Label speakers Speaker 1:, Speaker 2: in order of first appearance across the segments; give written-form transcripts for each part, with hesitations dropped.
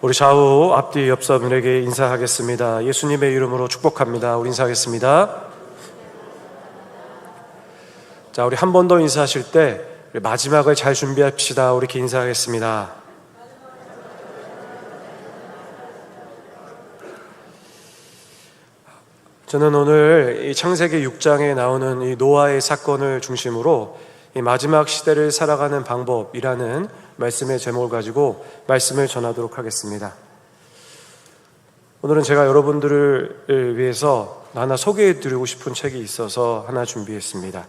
Speaker 1: 우리 좌우 앞뒤 옆서분에게 인사하겠습니다. 예수님의 이름으로 축복합니다. 우리 인사하겠습니다. 자, 우리 한 번 더 인사하실 때 마지막을 잘 준비합시다. 우리 이렇게 인사하겠습니다. 저는 오늘 이 창세기 6장에 나오는 이 노아의 사건을 중심으로 이 마지막 시대를 살아가는 방법이라는 말씀의 제목을 가지고 말씀을 전하도록 하겠습니다. 오늘은 제가 여러분들을 위해서 하나 소개해드리고 싶은 책이 있어서 하나 준비했습니다.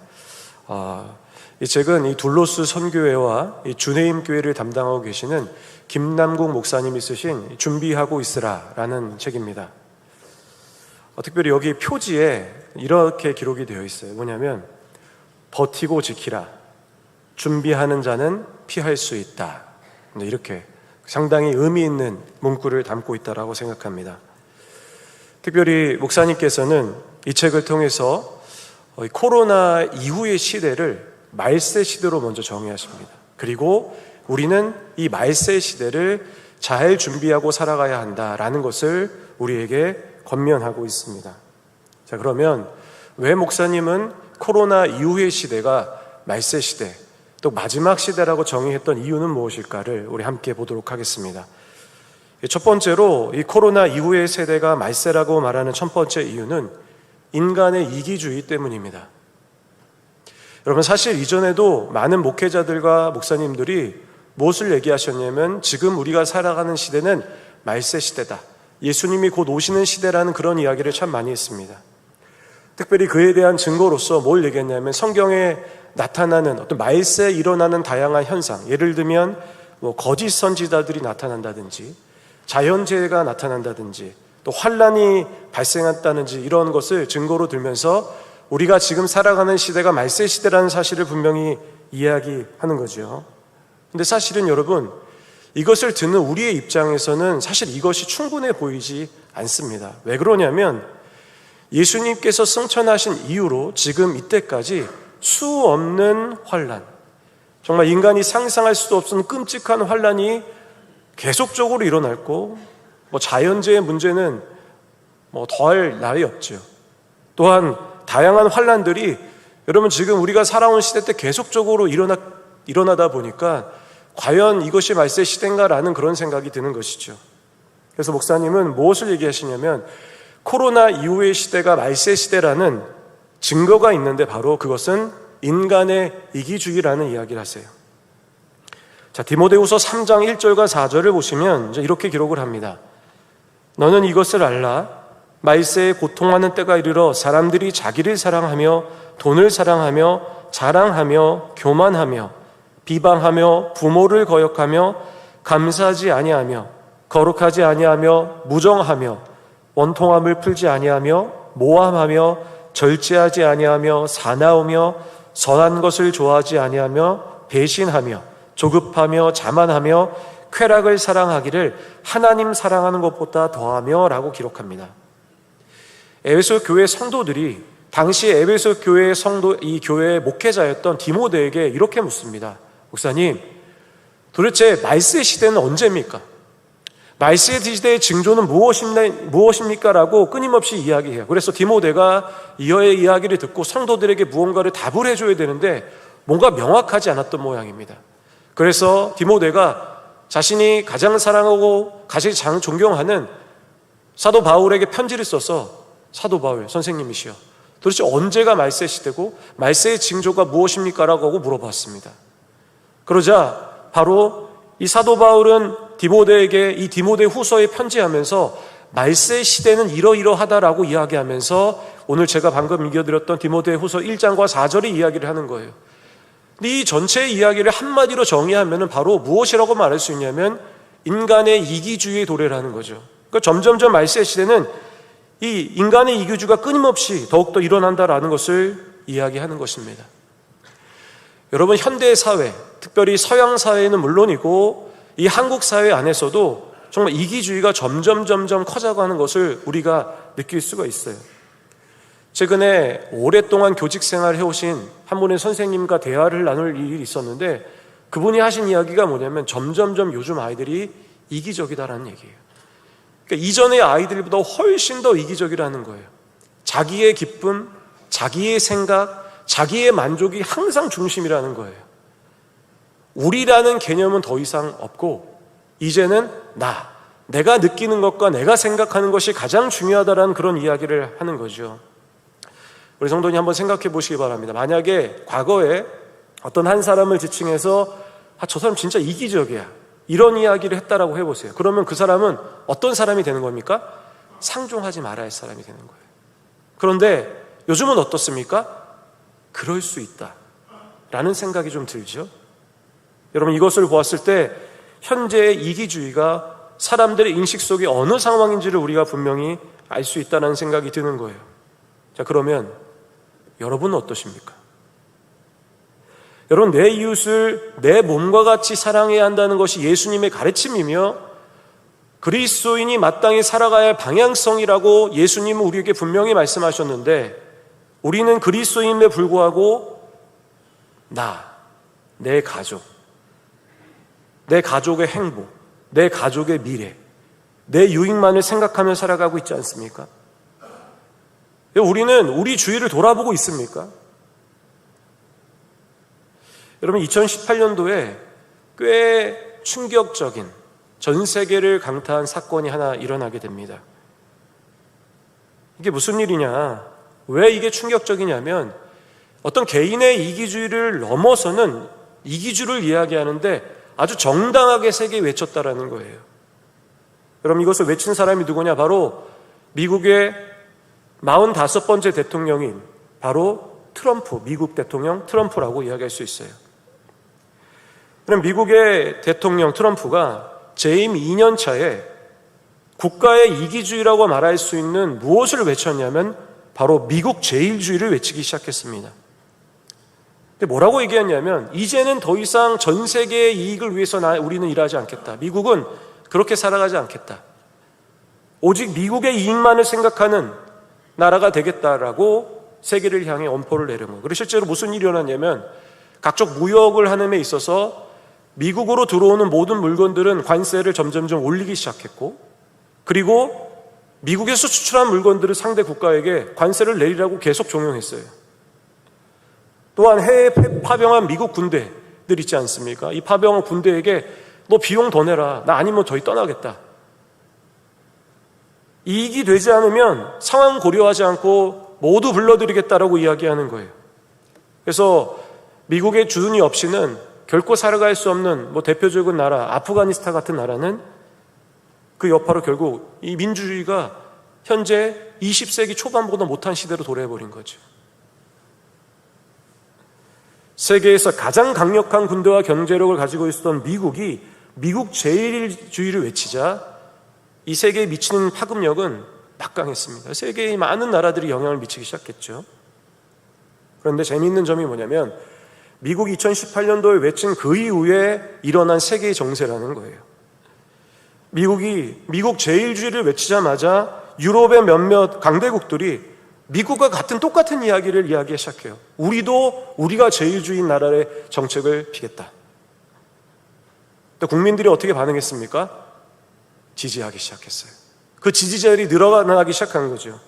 Speaker 1: 이 책은 이 둘로스 선교회와 이 주네임 교회를 담당하고 계시는 김남국 목사님이 쓰신 준비하고 있으라라는 책입니다. 특별히 여기 표지에 이렇게 기록이 되어 있어요. 뭐냐면 버티고 지키라. 준비하는 자는 피할 수 있다. 이렇게 상당히 의미 있는 문구를 담고 있다고 생각합니다. 특별히 목사님께서는 이 책을 통해서 코로나 이후의 시대를 말세 시대로 먼저 정의하십니다. 그리고 우리는 이 말세 시대를 잘 준비하고 살아가야 한다라는 것을 우리에게 권면하고 있습니다. 자, 그러면 왜 목사님은 코로나 이후의 시대가 말세 시대, 또 마지막 시대라고 정의했던 이유는 무엇일까를 우리 함께 보도록 하겠습니다. 첫 번째로 이 코로나 이후의 세대가 말세라고 말하는 첫 번째 이유는 인간의 이기주의 때문입니다. 여러분, 사실 이전에도 많은 목회자들과 목사님들이 무엇을 얘기하셨냐면 지금 우리가 살아가는 시대는 말세 시대다. 예수님이 곧 오시는 시대라는 그런 이야기를 참 많이 했습니다. 특별히 그에 대한 증거로서 뭘 얘기했냐면 성경에 나타나는 어떤 말세에 일어나는 다양한 현상, 예를 들면 거짓 선지자들이 나타난다든지 자연재해가 나타난다든지 또 환란이 발생한다든지 이런 것을 증거로 들면서 우리가 지금 살아가는 시대가 말세 시대라는 사실을 분명히 이야기하는 거죠. 근데 사실은 여러분, 이것을 듣는 우리의 입장에서는 사실 이것이 충분해 보이지 않습니다. 왜 그러냐면 예수님께서 승천하신 이후로 지금 이때까지 수 없는 환란, 정말 인간이 상상할 수도 없는 끔찍한 환란이 계속적으로 일어났고 자연재해 문제는 더할 날이 없죠. 또한 다양한 환란들이 여러분 지금 우리가 살아온 시대 때 계속적으로 일어나다 보니까 과연 이것이 말세 시대인가라는 그런 생각이 드는 것이죠. 그래서 목사님은 무엇을 얘기하시냐면 코로나 이후의 시대가 말세 시대라는 증거가 있는데 바로 그것은 인간의 이기주의라는 이야기를 하세요. 자, 디모데후서 3장 1절과 4절을 보시면 이제 이렇게 기록을 합니다. 너는 이것을 알라. 말세에 고통하는 때가 이르러 사람들이 자기를 사랑하며 돈을 사랑하며 자랑하며 교만하며 비방하며 부모를 거역하며 감사하지 아니하며 거룩하지 아니하며 무정하며 원통함을 풀지 아니하며 모함하며 절제하지 아니하며 사나우며 선한 것을 좋아하지 아니하며 배신하며 조급하며 자만하며 쾌락을 사랑하기를 하나님 사랑하는 것보다 더하며 라고 기록합니다. 에베소 교회 성도들이 당시 에베소 교회의 이 교회의 목회자였던 디모데에게 이렇게 묻습니다. 목사님, 도대체 말세 시대는 언제입니까? 말세 시대의 징조는 무엇입니까? 라고 끊임없이 이야기해요. 그래서 디모데가 이어의 이야기를 듣고 성도들에게 무언가를 답을 해줘야 되는데 뭔가 명확하지 않았던 모양입니다. 그래서 디모데가 자신이 가장 사랑하고 가장 존경하는 사도 바울에게 편지를 써서 사도 바울 선생님이시여, 도대체 언제가 말세 시대고 말세의 징조가 무엇입니까? 라고 물어봤습니다. 그러자 바로 이 사도 바울은 디모데에게 이 디모데 후서에 편지하면서 말세 시대는 이러이러하다라고 이야기하면서 오늘 제가 방금 읽어드렸던 디모데 후서 1장과 4절의 이야기를 하는 거예요. 근데 이 전체의 이야기를 한마디로 정의하면 바로 무엇이라고 말할 수 있냐면 인간의 이기주의의 도래라는 거죠. 그러니까 점점점 말세 시대는 이 인간의 이기주의가 끊임없이 더욱더 일어난다라는 것을 이야기하는 것입니다. 여러분, 현대 사회, 특별히 서양 사회는 물론이고 이 한국 사회 안에서도 정말 이기주의가 점점 커져가는 것을 우리가 느낄 수가 있어요. 최근에 오랫동안 교직 생활을 해오신 한 분의 선생님과 대화를 나눌 일이 있었는데 그분이 하신 이야기가 뭐냐면 점점점 요즘 아이들이 이기적이다라는 얘기예요. 그러니까 이전의 아이들보다 훨씬 더 이기적이라는 거예요. 자기의 기쁨, 자기의 생각, 자기의 만족이 항상 중심이라는 거예요. 우리라는 개념은 더 이상 없고 이제는 내가 느끼는 것과 내가 생각하는 것이 가장 중요하다라는 그런 이야기를 하는 거죠. 우리 성도님 한번 생각해 보시기 바랍니다. 만약에 과거에 어떤 한 사람을 지칭해서 저 사람 진짜 이기적이야, 이런 이야기를 했다라고 해보세요. 그러면 그 사람은 어떤 사람이 되는 겁니까? 상종하지 말아야 할 사람이 되는 거예요. 그런데 요즘은 어떻습니까? 그럴 수 있다라는 생각이 좀 들죠. 여러분, 이것을 보았을 때 현재의 이기주의가 사람들의 인식 속에 어느 상황인지를 우리가 분명히 알 수 있다는 생각이 드는 거예요. 자, 그러면 여러분은 어떠십니까? 여러분, 내 이웃을 내 몸과 같이 사랑해야 한다는 것이 예수님의 가르침이며 그리스도인이 마땅히 살아가야 할 방향성이라고 예수님은 우리에게 분명히 말씀하셨는데, 우리는 그리스도인임에 불구하고 내 가족, 내 가족의 행복, 내 가족의 미래, 내 유익만을 생각하며 살아가고 있지 않습니까? 우리는 우리 주위를 돌아보고 있습니까? 여러분, 2018년도에 꽤 충격적인 전 세계를 강타한 사건이 하나 일어나게 됩니다. 이게 무슨 일이냐? 왜 이게 충격적이냐면 어떤 개인의 이기주의를 넘어서는 이기주의를 이야기하는데 아주 정당하게 세계에 외쳤다라는 거예요. 여러분, 이것을 외친 사람이 누구냐? 바로 미국의 45번째 대통령인 바로 미국 대통령 트럼프라고 이야기할 수 있어요. 그럼 미국의 대통령 트럼프가 재임 2년 차에 국가의 이기주의라고 말할 수 있는 무엇을 외쳤냐면 바로 미국 제일주의를 외치기 시작했습니다. 근데 뭐라고 얘기했냐면 이제는 더 이상 전 세계의 이익을 위해서 우리는 일하지 않겠다. 미국은 그렇게 살아가지 않겠다. 오직 미국의 이익만을 생각하는 나라가 되겠다라고 세계를 향해 엄포를 내린 거예요. 그리고 실제로 무슨 일이 일어났냐면 각종 무역을 하는 데 있어서 미국으로 들어오는 모든 물건들은 관세를 점점점 올리기 시작했고, 그리고 미국에서 수출한 물건들을 상대 국가에게 관세를 내리라고 계속 종용했어요. 또한 해외에 파병한 미국 군대들 있지 않습니까? 이 파병한 군대에게 너 비용 더 내라, 나 아니면 저희 떠나겠다. 이익이 되지 않으면 상황 고려하지 않고 모두 불러들이겠다라고 이야기하는 거예요. 그래서 미국의 주둔이 없이는 결코 살아갈 수 없는 대표적인 나라 아프가니스탄 같은 나라는 그 여파로 결국 이 민주주의가 현재 20세기 초반보다 못한 시대로 도래해버린 거죠. 세계에서 가장 강력한 군대와 경제력을 가지고 있었던 미국이 미국 제일주의를 외치자 이 세계에 미치는 파급력은 막강했습니다. 세계의 많은 나라들이 영향을 미치기 시작했죠. 그런데 재미있는 점이 뭐냐면 미국이 2018년도에 외친 그 이후에 일어난 세계의 정세라는 거예요. 미국이 미국 제일주의를 외치자마자 유럽의 몇몇 강대국들이 미국과 똑같은 이야기를 이야기하기 시작해요. 우리도 우리가 제일주의인 나라의 정책을 피겠다. 국민들이 어떻게 반응했습니까? 지지하기 시작했어요. 그 지지자들이 늘어나기 시작한 거죠.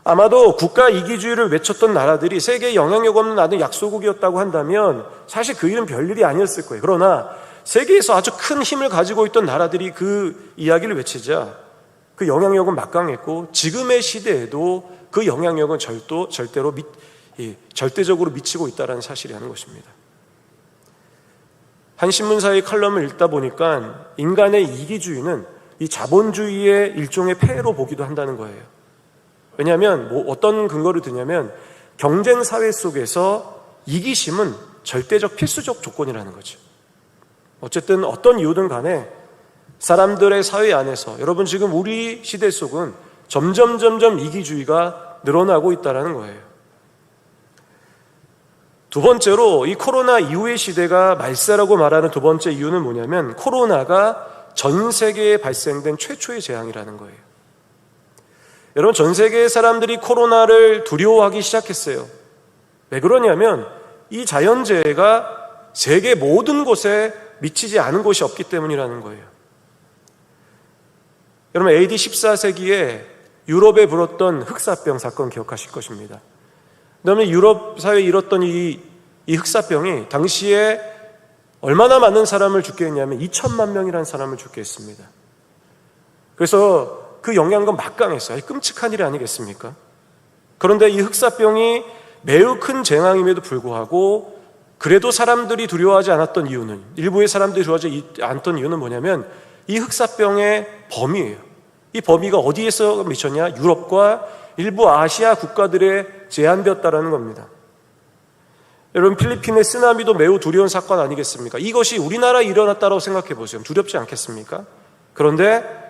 Speaker 1: 아마도 국가 이기주의를 외쳤던 나라들이 세계에 영향력 없는 아주 약소국이었다고 한다면 사실 그 일은 별일이 아니었을 거예요. 그러나 세계에서 아주 큰 힘을 가지고 있던 나라들이 그 이야기를 외치자 그 영향력은 막강했고 지금의 시대에도 그 영향력은 절대적으로 미치고 있다는 사실이라는 것입니다. 한 신문사의 칼럼을 읽다 보니까 인간의 이기주의는 이 자본주의의 일종의 폐해로 보기도 한다는 거예요. 왜냐하면 어떤 근거를 드냐면 경쟁 사회 속에서 이기심은 절대적 필수적 조건이라는 거죠. 어쨌든 어떤 이유든 간에 사람들의 사회 안에서 여러분 지금 우리 시대 속은 점점 이기주의가 늘어나고 있다는 거예요. 두 번째로 이 코로나 이후의 시대가 말세라고 말하는 두 번째 이유는 뭐냐면 코로나가 전 세계에 발생된 최초의 재앙이라는 거예요. 여러분, 전 세계의 사람들이 코로나를 두려워하기 시작했어요. 왜 그러냐면 이 자연재해가 세계 모든 곳에 미치지 않은 곳이 없기 때문이라는 거예요. 여러분 AD 14세기에 유럽에 불었던 흑사병 사건 기억하실 것입니다. 그다음에 유럽 사회에 일었던 이 흑사병이 당시에 얼마나 많은 사람을 죽게 했냐면 2천만 명이라는 사람을 죽게 했습니다. 그래서 그 영향은 막강했어요. 끔찍한 일이 아니겠습니까? 그런데 이 흑사병이 매우 큰 재앙임에도 불구하고 그래도 사람들이 두려워하지 않았던 이유는, 일부의 사람들이 두려워하지 않았던 이유는 뭐냐면 이 흑사병의 범위예요. 이 범위가 어디에서 미쳤냐? 유럽과 일부 아시아 국가들에 제한되었다라는 겁니다. 여러분 필리핀의 쓰나미도 매우 두려운 사건 아니겠습니까? 이것이 우리나라에 일어났다고 생각해 보세요. 두렵지 않겠습니까? 그런데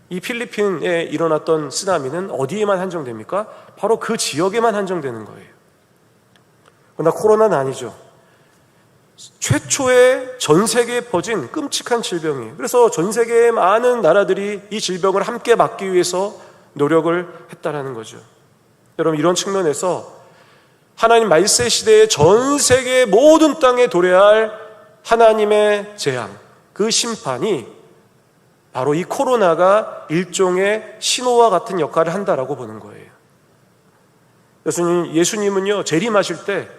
Speaker 1: 이 필리핀에 일어났던 쓰나미는 어디에만 한정됩니까? 바로 그 지역에만 한정되는 거예요. 그러나 코로나는 아니죠. 최초의 전 세계에 퍼진 끔찍한 질병이에요. 그래서 전 세계의 많은 나라들이 이 질병을 함께 막기 위해서 노력을 했다라는 거죠. 여러분 이런 측면에서 하나님 말세 시대에 전 세계 모든 땅에 도래할 하나님의 재앙, 그 심판이 바로 이 코로나가 일종의 신호와 같은 역할을 한다라고 보는 거예요. 예수님은요 재림하실 때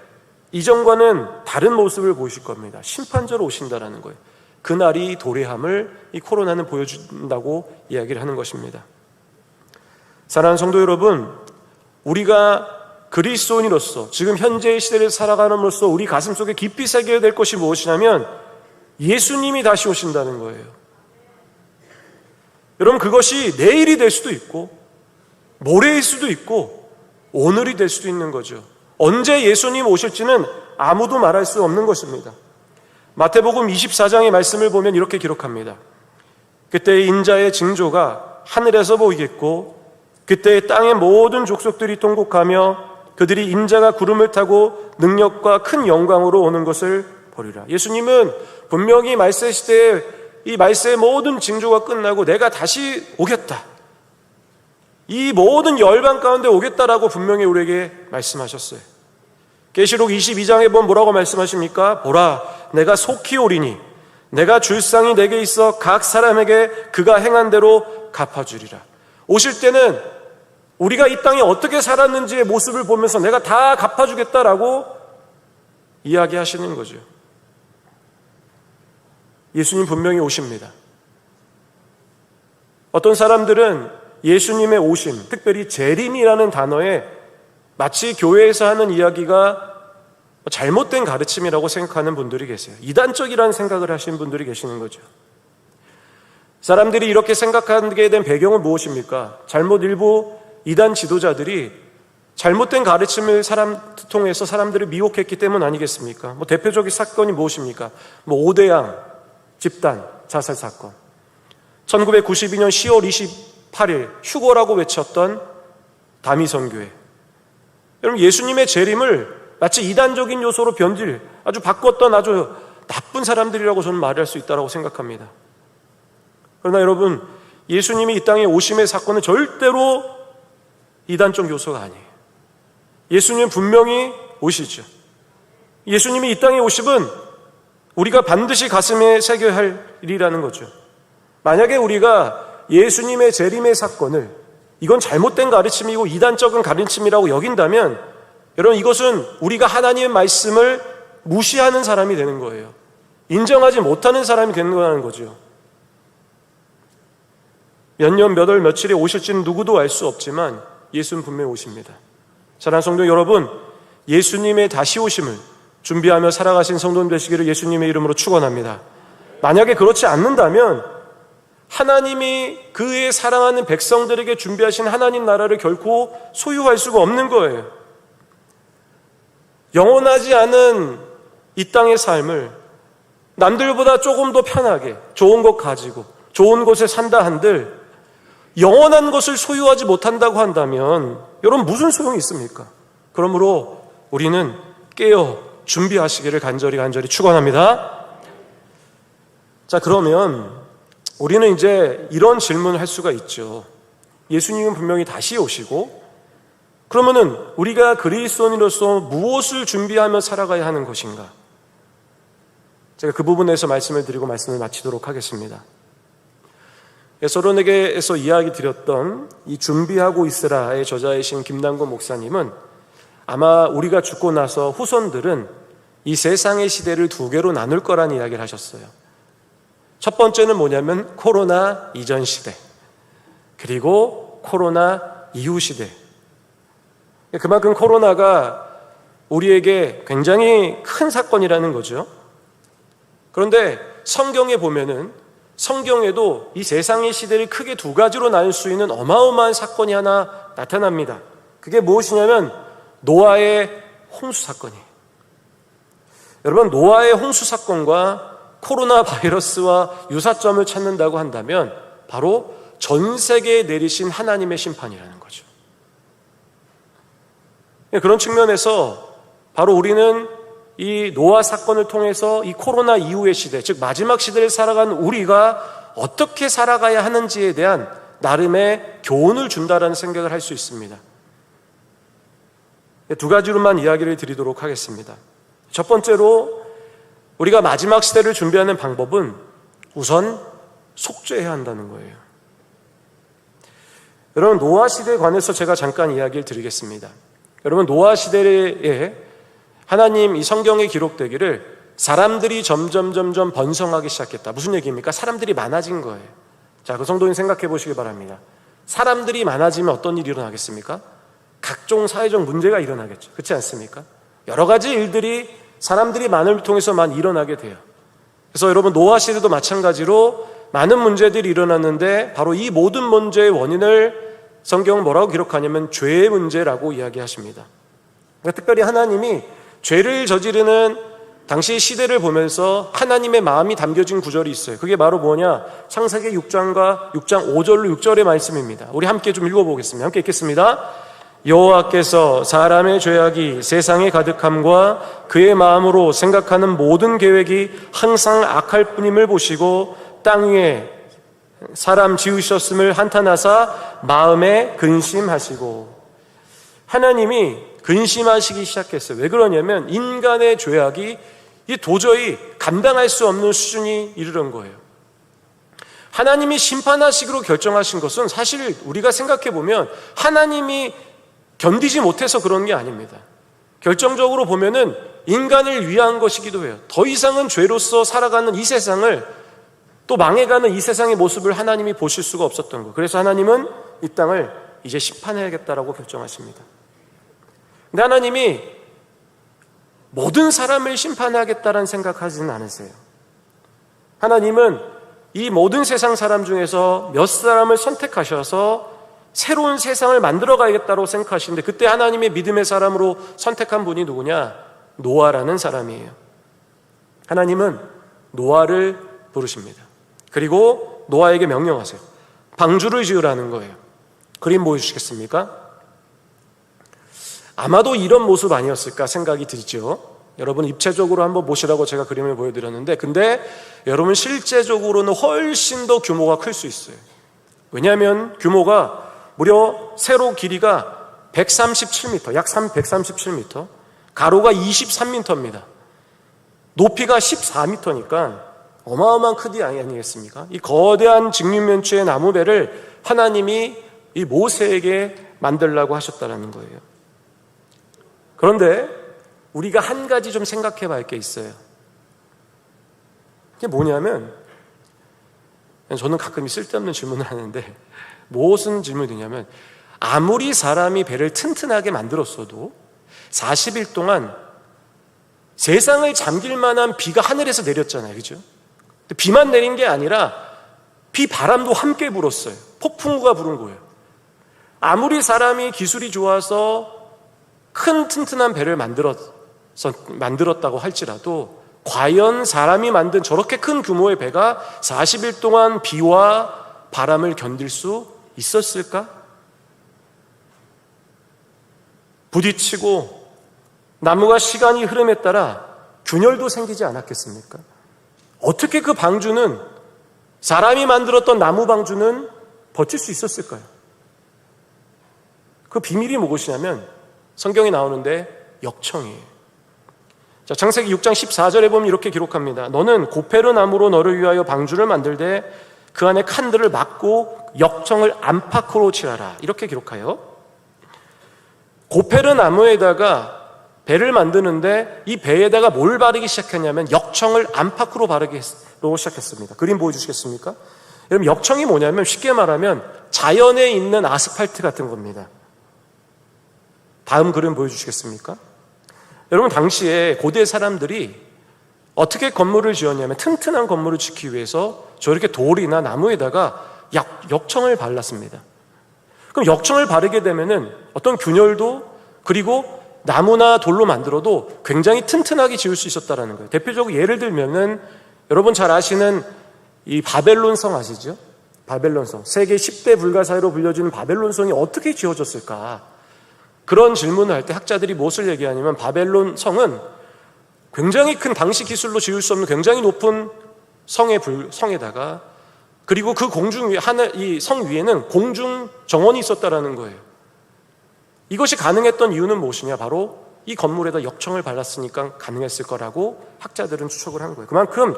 Speaker 1: 이전과는 다른 모습을 보이실 겁니다. 심판자로 오신다라는 거예요. 그날이 도래함을 이 코로나는 보여준다고 이야기를 하는 것입니다. 사랑하는 성도 여러분, 우리가 그리스도인으로서 지금 현재의 시대를 살아가는으로써 우리 가슴속에 깊이 새겨야 될 것이 무엇이냐면 예수님이 다시 오신다는 거예요. 여러분 그것이 내일이 될 수도 있고 모레일 수도 있고 오늘이 될 수도 있는 거죠. 언제 예수님 오실지는 아무도 말할 수 없는 것입니다. 마태복음 24장의 말씀을 보면 이렇게 기록합니다. 그때 인자의 징조가 하늘에서 보이겠고 그때 땅의 모든 족속들이 통곡하며 그들이 인자가 구름을 타고 능력과 큰 영광으로 오는 것을 보리라. 예수님은 분명히 말세 시대에 이 말세의 모든 징조가 끝나고 내가 다시 오겠다, 이 모든 열방 가운데 오겠다라고 분명히 우리에게 말씀하셨어요. 계시록 22장에 보면 뭐라고 말씀하십니까? 보라, 내가 속히 오리니 내가 줄 상이 내게 있어 각 사람에게 그가 행한 대로 갚아주리라. 오실 때는 우리가 이 땅에 어떻게 살았는지의 모습을 보면서 내가 다 갚아주겠다라고 이야기하시는 거죠. 예수님 분명히 오십니다. 어떤 사람들은 예수님의 오심, 특별히 재림이라는 단어에 마치 교회에서 하는 이야기가 잘못된 가르침이라고 생각하는 분들이 계세요. 이단적이라는 생각을 하시는 분들이 계시는 거죠. 사람들이 이렇게 생각하게 된 배경은 무엇입니까? 일부 이단 지도자들이 잘못된 가르침을 통해서 사람들을 미혹했기 때문 아니겠습니까? 대표적인 사건이 무엇입니까? 5대양 집단 자살 사건, 1992년 10월 28일 휴거라고 외쳤던 다미선교회. 여러분 예수님의 재림을 마치 이단적인 요소로 아주 바꿨던 아주 나쁜 사람들이라고 저는 말할 수 있다고 생각합니다. 그러나 여러분 예수님이 이 땅에 오심의 사건은 절대로 이단적 요소가 아니에요. 예수님은 분명히 오시죠. 예수님이 이 땅에 오심은 우리가 반드시 가슴에 새겨야 할 일이라는 거죠. 만약에 우리가 예수님의 재림의 사건을 이건 잘못된 가르침이고 이단적인 가르침이라고 여긴다면 여러분 이것은 우리가 하나님의 말씀을 무시하는 사람이 되는 거예요. 인정하지 못하는 사람이 되는 거라는 거죠. 몇 년, 몇 월, 며칠에 오실지는 누구도 알 수 없지만 예수는 분명히 오십니다. 사랑하는 성도 여러분, 예수님의 다시 오심을 준비하며 살아가신 성도님 되시기를 예수님의 이름으로 축원합니다. 만약에 그렇지 않는다면 하나님이 그의 사랑하는 백성들에게 준비하신 하나님 나라를 결코 소유할 수가 없는 거예요. 영원하지 않은 이 땅의 삶을 남들보다 조금 더 편하게 좋은 것 가지고 좋은 곳에 산다 한들 영원한 것을 소유하지 못한다고 한다면 여러분 무슨 소용이 있습니까? 그러므로 우리는 깨어 준비하시기를 간절히 축원합니다. 자, 그러면 우리는 이제 이런 질문을 할 수가 있죠. 예수님은 분명히 다시 오시고 그러면은 우리가 그리스도인으로서 무엇을 준비하며 살아가야 하는 것인가? 제가 그 부분에서 말씀을 드리고 말씀을 마치도록 하겠습니다. 에서론에게서 이야기 드렸던 이 준비하고 있으라의 저자이신 김남근 목사님은 아마 우리가 죽고 나서 후손들은 이 세상의 시대를 두 개로 나눌 거라는 이야기를 하셨어요. 첫 번째는 뭐냐면 코로나 이전 시대, 그리고 코로나 이후 시대. 그만큼 코로나가 우리에게 굉장히 큰 사건이라는 거죠. 그런데 성경에 보면은 성경에도 이 세상의 시대를 크게 두 가지로 나눌 수 있는 어마어마한 사건이 하나 나타납니다. 그게 무엇이냐면 노아의 홍수 사건이에요. 여러분, 노아의 홍수 사건과 코로나 바이러스와 유사점을 찾는다고 한다면 바로 전 세계에 내리신 하나님의 심판이라는 거죠. 그런 측면에서 바로 우리는 이 노아 사건을 통해서 이 코로나 이후의 시대, 즉 마지막 시대를 살아가는 우리가 어떻게 살아가야 하는지에 대한 나름의 교훈을 준다라는 생각을 할 수 있습니다. 두 가지로만 이야기를 드리도록 하겠습니다. 첫 번째로 우리가 마지막 시대를 준비하는 방법은 우선 속죄해야 한다는 거예요. 여러분, 노아 시대에 관해서 제가 잠깐 이야기를 드리겠습니다. 여러분, 노아 시대에 하나님 이 성경에 기록되기를 사람들이 점점 번성하기 시작했다. 무슨 얘기입니까? 사람들이 많아진 거예요. 자, 그 성도님 생각해 보시기 바랍니다. 사람들이 많아지면 어떤 일이 일어나겠습니까? 각종 사회적 문제가 일어나겠죠. 그렇지 않습니까? 여러 가지 일들이 사람들이 많음을 통해서만 일어나게 돼요. 그래서 여러분, 노아 시대도 마찬가지로 많은 문제들이 일어났는데 바로 이 모든 문제의 원인을 성경은 뭐라고 기록하냐면 죄의 문제라고 이야기하십니다. 그러니까 특별히 하나님이 죄를 저지르는 당시 시대를 보면서 하나님의 마음이 담겨진 구절이 있어요. 그게 바로 뭐냐? 창세기 6장과 6장 5절로 6절의 말씀입니다. 우리 함께 좀 읽어보겠습니다. 함께 읽겠습니다. 여호와께서 사람의 죄악이 세상에 가득함과 그의 마음으로 생각하는 모든 계획이 항상 악할 뿐임을 보시고 땅 위에 사람 지으셨음을 한탄하사 마음에 근심하시고. 하나님이 근심하시기 시작했어요. 왜 그러냐면 인간의 죄악이 도저히 감당할 수 없는 수준이 이르는 거예요. 하나님이 심판하시기로 결정하신 것은 사실 우리가 생각해 보면 하나님이 견디지 못해서 그런 게 아닙니다. 결정적으로 보면은 인간을 위한 것이기도 해요. 더 이상은 죄로서 살아가는 이 세상을, 또 망해가는 이 세상의 모습을 하나님이 보실 수가 없었던 거예요. 그래서 하나님은 이 땅을 이제 심판해야겠다라고 결정하십니다. 근데 하나님이 모든 사람을 심판하겠다라는 생각하지는 않으세요. 하나님은 이 모든 세상 사람 중에서 몇 사람을 선택하셔서 새로운 세상을 만들어 가야겠다고 생각하시는데, 그때 하나님의 믿음의 사람으로 선택한 분이 누구냐? 노아라는 사람이에요. 하나님은 노아를 부르십니다. 그리고 노아에게 명령하세요. 방주를 지으라는 거예요. 그림 보여주시겠습니까? 아마도 이런 모습 아니었을까 생각이 들죠. 여러분, 입체적으로 한번 보시라고 제가 그림을 보여드렸는데, 근데 여러분 실제적으로는 훨씬 더 규모가 클 수 있어요. 왜냐하면 규모가 무려 세로 길이가 137m, 약 137m, 가로가 23m입니다. 높이가 14m니까 어마어마한 크기 아니겠습니까? 이 거대한 직육면체의 나무배를 하나님이 이 모세에게 만들라고 하셨다는 거예요. 그런데 우리가 한 가지 좀 생각해 봐야 할 게 있어요. 그게 뭐냐면, 저는 가끔 쓸데없는 질문을 하는데 무슨 질문이냐면, 아무리 사람이 배를 튼튼하게 만들었어도 40일 동안 세상을 잠길 만한 비가 하늘에서 내렸잖아요. 그죠? 비만 내린 게 아니라 비바람도 함께 불었어요. 폭풍우가 부른 거예요. 아무리 사람이 기술이 좋아서 큰 튼튼한 배를 만들었다고 할지라도 과연 사람이 만든 저렇게 큰 규모의 배가 40일 동안 비와 바람을 견딜 수 있었을까? 부딪히고 나무가 시간이 흐름에 따라 균열도 생기지 않았겠습니까? 어떻게 그 방주는, 사람이 만들었던 나무 방주는 버틸 수 있었을까요? 그 비밀이 무엇이냐면 성경에 나오는데 역청이에요. 자, 창세기 6장 14절에 보면 이렇게 기록합니다. 너는 고페르 나무로 너를 위하여 방주를 만들되 그 안에 칸들을 막고 역청을 안팎으로 칠하라. 이렇게 기록하여 고페르 나무에다가 배를 만드는데 이 배에다가 뭘 바르기 시작했냐면 역청을 안팎으로 바르기 시작했습니다. 그림 보여주시겠습니까? 여러분, 역청이 뭐냐면 쉽게 말하면 자연에 있는 아스팔트 같은 겁니다. 다음 그림 보여주시겠습니까? 여러분, 당시에 고대 사람들이 어떻게 건물을 지었냐면 튼튼한 건물을 짓기 위해서 저렇게 돌이나 나무에다가 역청을 발랐습니다. 그럼 역청을 바르게 되면은 어떤 균열도, 그리고 나무나 돌로 만들어도 굉장히 튼튼하게 지을 수 있었다는 거예요. 대표적으로 예를 들면은 여러분 잘 아시는 이 바벨론 성 아시죠? 바벨론 성. 세계 10대 불가사의로 불려지는 바벨론 성이 어떻게 지어졌을까? 그런 질문을 할 때 학자들이 무엇을 얘기하냐면 바벨론 성은 굉장히 큰 당시 기술로 지을 수 없는 굉장히 높은 성에다가, 그리고 그 공중 위에 이 성 위에는 공중 정원이 있었다라는 거예요. 이것이 가능했던 이유는 무엇이냐? 바로 이 건물에다 역청을 발랐으니까 가능했을 거라고 학자들은 추측을 한 거예요. 그만큼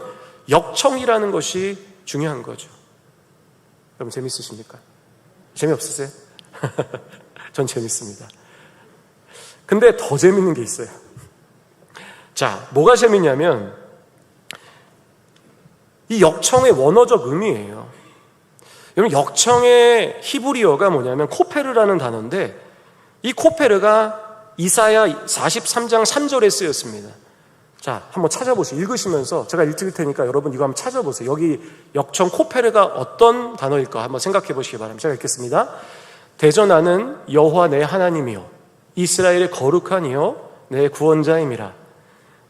Speaker 1: 역청이라는 것이 중요한 거죠. 여러분, 재밌으십니까? 재미없으세요? 전 재밌습니다. 근데 더 재밌는 게 있어요. 자, 뭐가 재밌냐면 이 역청의 원어적 의미예요. 여러분, 역청의 히브리어가 뭐냐면 코페르라는 단어인데, 이 코페르가 이사야 43장 3절에 쓰였습니다. 자, 한번 찾아보세요. 읽으시면서 제가 읽을 테니까 여러분 이거 한번 찾아보세요. 여기 역청 코페르가 어떤 단어일까 한번 생각해 보시기 바랍니다. 제가 읽겠습니다. 대전하는 여호와 내 하나님이요 이스라엘의 거룩한 이요 내 구원자임이라.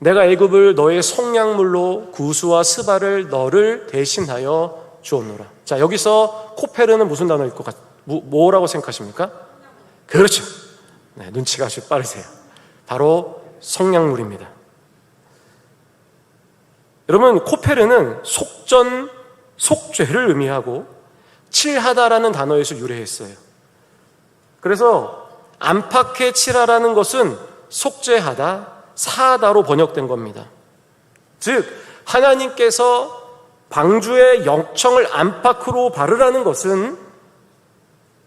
Speaker 1: 내가 애굽을 너의 속량물로 구수와 스바를 너를 대신하여 주었노라. 자, 여기서 코페르는 무슨 단어일 것 뭐라고 생각하십니까? 그렇죠. 네, 눈치가 아주 빠르세요. 바로 속량물입니다. 여러분, 코페르는 속전, 속죄를 의미하고 칠하다라는 단어에서 유래했어요. 그래서 안팎에 칠하라는 것은 속죄하다, 사하다로 번역된 겁니다. 즉, 하나님께서 방주의 역청을 안팎으로 바르라는 것은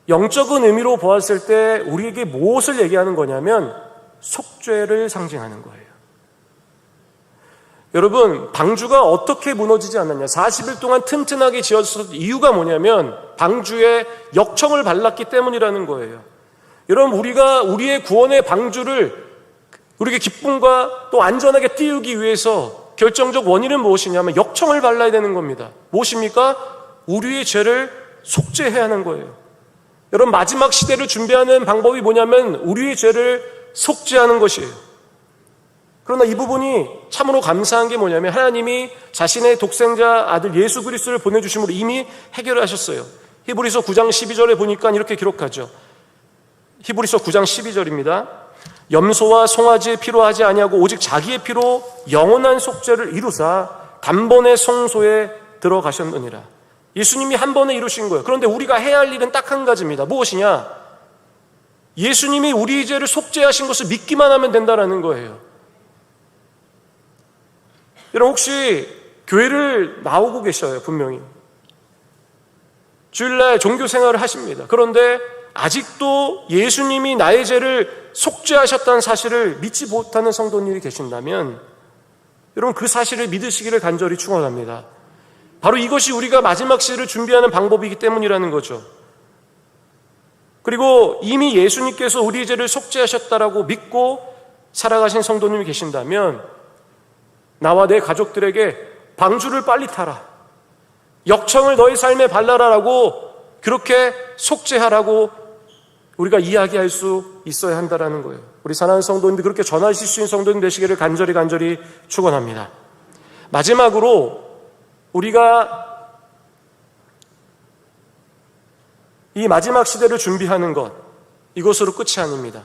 Speaker 1: 영적인 의미로 보았을 때 우리에게 무엇을 얘기하는 거냐면 속죄를 상징하는 거예요. 여러분, 방주가 어떻게 무너지지 않았냐? 40일 동안 튼튼하게 지어졌을 이유가 뭐냐면 방주에 역청을 발랐기 때문이라는 거예요. 여러분, 우리가 우리의 구원의 방주를 우리에게 기쁨과 또 안전하게 띄우기 위해서 결정적 원인은 무엇이냐면 역청을 발라야 되는 겁니다. 무엇입니까? 우리의 죄를 속죄해야 하는 거예요. 여러분, 마지막 시대를 준비하는 방법이 뭐냐면 우리의 죄를 속죄하는 것이에요. 그러나 이 부분이 참으로 감사한 게 뭐냐면 하나님이 자신의 독생자 아들 예수 그리스도를 보내주심으로 이미 해결하셨어요. 히브리서 9장 12절에 보니까 이렇게 기록하죠. 히브리서 9장 12절입니다. 염소와 송아지의 피로 하지 아니하고 오직 자기의 피로 영원한 속죄를 이루사 단번에 성소에 들어가셨느니라. 예수님이 한 번에 이루신 거예요. 그런데 우리가 해야 할 일은 딱 한 가지입니다. 무엇이냐? 예수님이 우리 죄를 속죄하신 것을 믿기만 하면 된다는 거예요. 여러분, 혹시 교회를 나오고 계셔요, 분명히. 주일날 종교 생활을 하십니다. 그런데 아직도 예수님이 나의 죄를 속죄하셨다는 사실을 믿지 못하는 성도님이 계신다면 여러분, 그 사실을 믿으시기를 간절히 축원합니다. 바로 이것이 우리가 마지막 시대를 준비하는 방법이기 때문이라는 거죠. 그리고 이미 예수님께서 우리의 죄를 속죄하셨다라고 믿고 살아가신 성도님이 계신다면 나와 내 가족들에게 방주를 빨리 타라, 역청을 너의 삶에 발라라라고 그렇게 속죄하라고 우리가 이야기할 수 있어야 한다는 거예요. 우리 사랑하는 성도님들, 그렇게 전하실 수 있는 성도님 되시기를 간절히 축원합니다. 마지막으로 우리가 이 마지막 시대를 준비하는 것, 이것으로 끝이 아닙니다.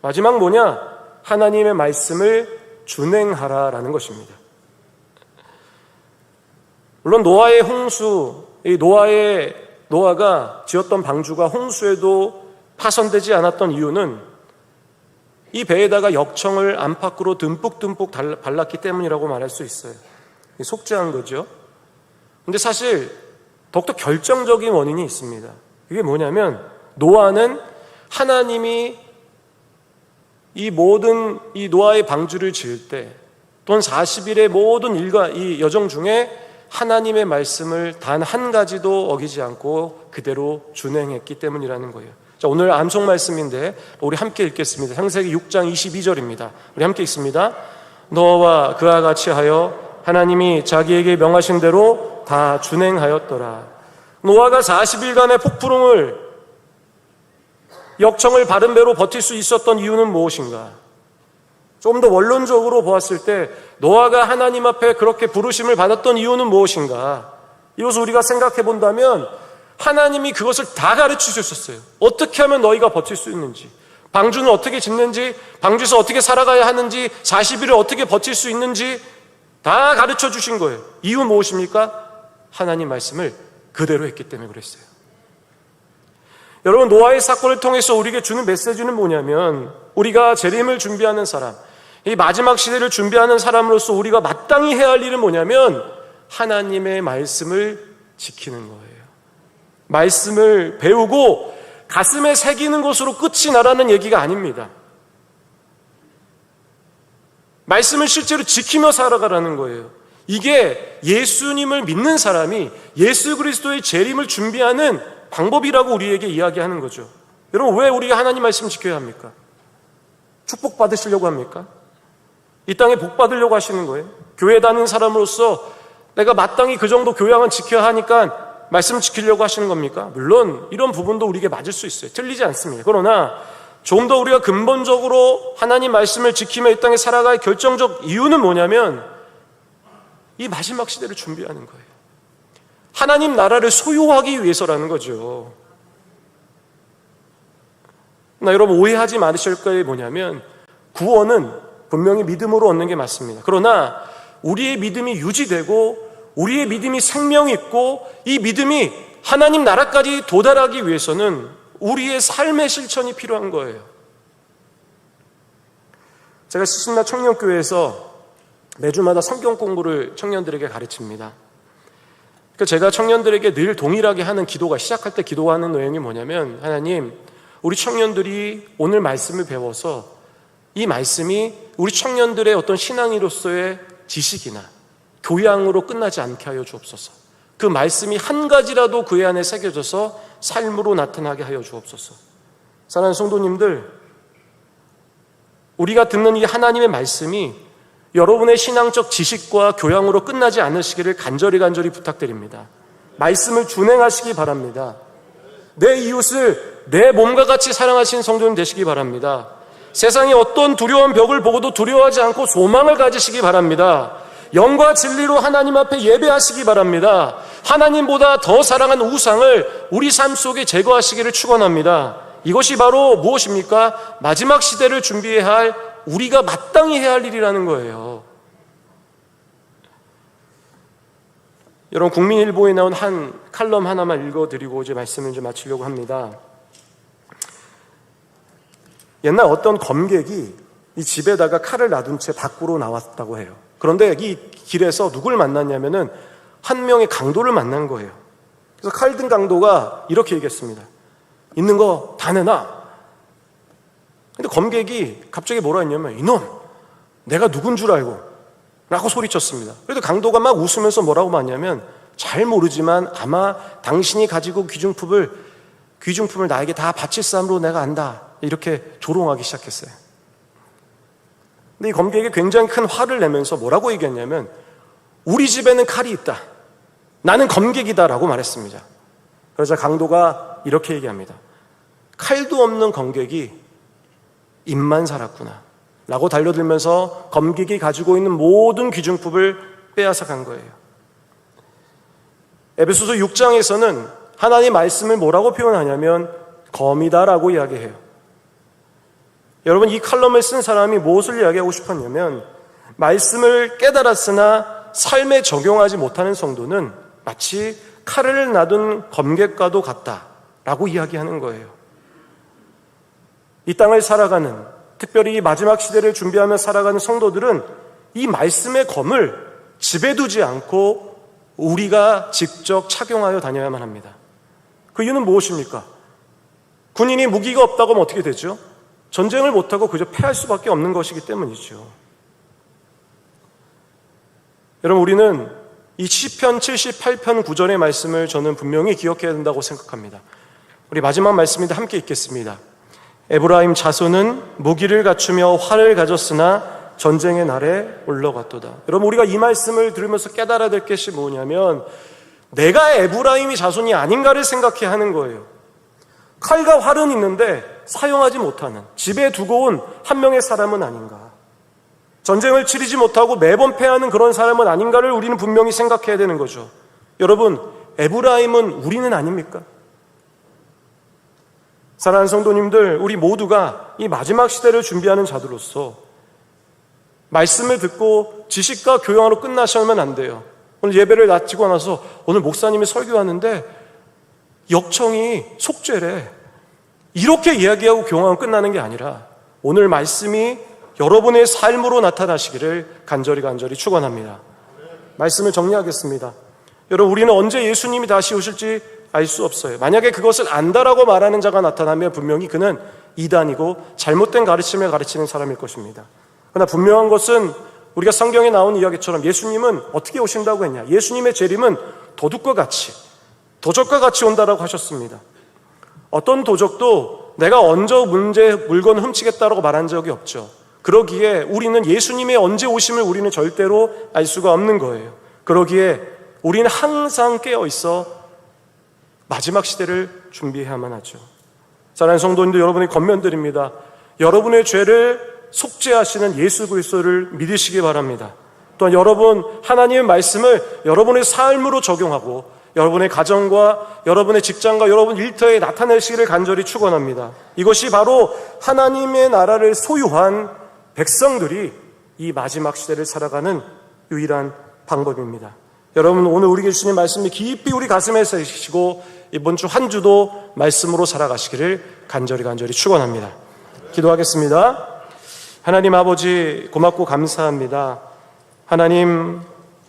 Speaker 1: 마지막 뭐냐? 하나님의 말씀을 준행하라라는 것입니다. 물론 노아의 홍수, 이 노아가 지었던 방주가 홍수에도 파손되지 않았던 이유는 이 배에다가 역청을 안팎으로 듬뿍 발랐기 때문이라고 말할 수 있어요. 속죄한 거죠. 근데 사실 더욱더 결정적인 원인이 있습니다. 그게 뭐냐면 노아는 하나님이 이 노아의 방주를 지을 때 또는 40일의 모든 일과 이 여정 중에 하나님의 말씀을 단 한 가지도 어기지 않고 그대로 준행했기 때문이라는 거예요. 자, 오늘 암송 말씀인데 우리 함께 읽겠습니다. 창세기 6장 22절입니다. 우리 함께 읽습니다. 노아와 그와 같이 하여 하나님이 자기에게 명하신 대로 다 준행하였더라. 노아가 40일간의 폭풍을 역청을 바른 배로 버틸 수 있었던 이유는 무엇인가? 좀 더 원론적으로 보았을 때 노아가 하나님 앞에 그렇게 부르심을 받았던 이유는 무엇인가? 이것을 우리가 생각해 본다면 하나님이 그것을 다 가르칠 수 있었어요. 어떻게 하면 너희가 버틸 수 있는지, 방주는 어떻게 짓는지, 방주에서 어떻게 살아가야 하는지, 40일을 어떻게 버틸 수 있는지 다 가르쳐 주신 거예요. 이유 무엇입니까? 하나님 말씀을 그대로 했기 때문에 그랬어요. 여러분, 노아의 사건을 통해서 우리에게 주는 메시지는 뭐냐면 우리가 재림을 준비하는 사람, 이 마지막 시대를 준비하는 사람으로서 우리가 마땅히 해야 할 일은 뭐냐면 하나님의 말씀을 지키는 거예요. 말씀을 배우고 가슴에 새기는 것으로 끝이 나라는 얘기가 아닙니다. 말씀을 실제로 지키며 살아가라는 거예요. 이게 예수님을 믿는 사람이 예수 그리스도의 재림을 준비하는 방법이라고 우리에게 이야기하는 거죠. 여러분, 왜 우리가 하나님 말씀 지켜야 합니까? 축복 받으시려고 합니까? 이 땅에 복 받으려고 하시는 거예요. 교회 다니는 사람으로서 내가 마땅히 그 정도 교양은 지켜야 하니까 말씀 지키려고 하시는 겁니까? 물론 이런 부분도 우리에게 맞을 수 있어요. 틀리지 않습니다. 그러나 좀 더 우리가 근본적으로 하나님 말씀을 지키며 이 땅에 살아갈 결정적 이유는 뭐냐면 이 마지막 시대를 준비하는 거예요. 하나님 나라를 소유하기 위해서라는 거죠. 여러분, 오해하지 마실 거예요. 뭐냐면 구원은 분명히 믿음으로 얻는 게 맞습니다. 그러나 우리의 믿음이 유지되고 우리의 믿음이 생명이 있고 이 믿음이 하나님 나라까지 도달하기 위해서는 우리의 삶의 실천이 필요한 거예요. 제가 시신나 청년교회에서 매주마다 성경 공부를 청년들에게 가르칩니다. 제가 청년들에게 늘 동일하게 하는 기도가, 시작할 때 기도하는 내용이 뭐냐면, 하나님, 우리 청년들이 오늘 말씀을 배워서 이 말씀이 우리 청년들의 어떤 신앙인으로서의 지식이나 교양으로 끝나지 않게 하여 주옵소서. 그 말씀이 한 가지라도 그의 안에 새겨져서 삶으로 나타나게 하여 주옵소서. 사랑하는 성도님들, 우리가 듣는 이 하나님의 말씀이 여러분의 신앙적 지식과 교양으로 끝나지 않으시기를 간절히 부탁드립니다. 말씀을 준행하시기 바랍니다. 내 이웃을 내 몸과 같이 사랑하시는 성도님 되시기 바랍니다. 세상에 어떤 두려운 벽을 보고도 두려워하지 않고 소망을 가지시기 바랍니다. 영과 진리로 하나님 앞에 예배하시기 바랍니다. 하나님보다 더 사랑한 우상을 우리 삶 속에 제거하시기를 축원합니다. 이것이 바로 무엇입니까? 마지막 시대를 준비해야 할, 우리가 마땅히 해야 할 일이라는 거예요. 여러분, 국민일보에 나온 한 칼럼 하나만 읽어드리고 이제 말씀을 좀 마치려고 합니다. 옛날 어떤 검객이 이 집에다가 칼을 놔둔 채 밖으로 나왔다고 해요. 그런데 이 길에서 누굴 만났냐면은 한 명의 강도를 만난 거예요. 그래서 칼 든 강도가 이렇게 얘기했습니다. 있는 거 다 내놔. 근데 검객이 갑자기 뭐라 했냐면, 이놈, 내가 누군 줄 알고? 라고 소리쳤습니다. 그래도 강도가 막 웃으면서 뭐라고 말했냐면, 잘 모르지만 아마 당신이 가지고 귀중품을 나에게 다 바칠 사람으로 내가 안다. 이렇게 조롱하기 시작했어요. 근데 이 검객이 굉장히 큰 화를 내면서 뭐라고 얘기했냐면, 우리 집에는 칼이 있다. 나는 검객이다. 라고 말했습니다. 그러자 강도가 이렇게 얘기합니다. 칼도 없는 검객이 입만 살았구나. 라고 달려들면서 검객이 가지고 있는 모든 귀중품을 빼앗아 간 거예요. 에베소서 6장에서는 하나님의 말씀을 뭐라고 표현하냐면 검이다라고 이야기해요. 여러분, 이 칼럼을 쓴 사람이 무엇을 이야기하고 싶었냐면, 말씀을 깨달았으나 삶에 적용하지 못하는 성도는 마치 칼을 놔둔 검객과도 같다라고 이야기하는 거예요. 이 땅을 살아가는, 특별히 이 마지막 시대를 준비하며 살아가는 성도들은 이 말씀의 검을 집에 두지 않고 우리가 직접 착용하여 다녀야만 합니다. 그 이유는 무엇입니까? 군인이 무기가 없다고 하면 어떻게 되죠? 전쟁을 못하고 그저 패할 수밖에 없는 것이기 때문이죠. 여러분, 우리는 이 시편 78편 9절의 말씀을 저는 분명히 기억해야 된다고 생각합니다. 우리 마지막 말씀인데 함께 읽겠습니다. 에브라임 자손은 무기를 갖추며 활을 가졌으나 전쟁의 날에 올라갔도다. 여러분, 우리가 이 말씀을 들으면서 깨달아야 될 것이 뭐냐면 내가 에브라임이 자손이 아닌가를 생각해야 하는 거예요. 칼과 활은 있는데 사용하지 못하는, 집에 두고 온 한 명의 사람은 아닌가, 전쟁을 치르지 못하고 매번 패하는 그런 사람은 아닌가를 우리는 분명히 생각해야 되는 거죠. 여러분, 에브라임은 우리는 아닙니까? 사랑하는 성도님들, 우리 모두가 이 마지막 시대를 준비하는 자들로서 말씀을 듣고 지식과 교양으로 끝나시면 안 돼요. 오늘 예배를 마치고 나서 오늘 목사님이 설교하는데 역청이 속죄래, 이렇게 이야기하고 교양은 끝나는 게 아니라 오늘 말씀이 여러분의 삶으로 나타나시기를 간절히 축원합니다. 말씀을 정리하겠습니다. 여러분, 우리는 언제 예수님이 다시 오실지 알 수 없어요. 만약에 그것을 안다라고 말하는 자가 나타나면 분명히 그는 이단이고 잘못된 가르침을 가르치는 사람일 것입니다. 그러나 분명한 것은 우리가 성경에 나온 이야기처럼 예수님은 어떻게 오신다고 했냐? 예수님의 재림은 도둑과 같이, 도적과 같이 온다라고 하셨습니다. 어떤 도적도 내가 언제 물건을 훔치겠다라고 말한 적이 없죠. 그러기에 우리는 예수님의 언제 오심을 우리는 절대로 알 수가 없는 거예요. 그러기에 우리는 항상 깨어있어 마지막 시대를 준비해야만 하죠. 사랑하는 성도님들, 여러분이 권면드립니다. 여러분의 죄를 속죄하시는 예수 그리스도를 믿으시기 바랍니다. 또한 여러분, 하나님의 말씀을 여러분의 삶으로 적용하고 여러분의 가정과 여러분의 직장과 여러분 일터에 나타내시기를 간절히 축원합니다. 이것이 바로 하나님의 나라를 소유한 백성들이 이 마지막 시대를 살아가는 유일한 방법입니다. 여러분, 오늘 우리 예수님 말씀이 깊이 우리 가슴에 새기시고 이번 주 한 주도 말씀으로 살아가시기를 간절히 축원합니다. 기도하겠습니다. 하나님 아버지, 고맙고 감사합니다. 하나님,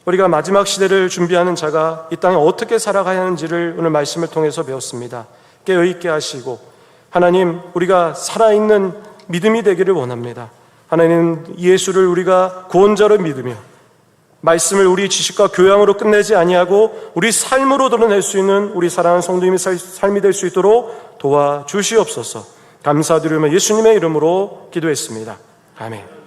Speaker 1: 우리가 마지막 시대를 준비하는 자가 이 땅에 어떻게 살아가야 하는지를 오늘 말씀을 통해서 배웠습니다. 깨어있게 하시고 하나님, 우리가 살아있는 믿음이 되기를 원합니다. 하나님, 예수를 우리가 구원자로 믿으며 말씀을 우리 지식과 교양으로 끝내지 아니하고 우리 삶으로 드러낼 수 있는 우리 사랑하는 성도님의 삶이 될 수 있도록 도와주시옵소서. 감사드리며 예수님의 이름으로 기도했습니다. 아멘.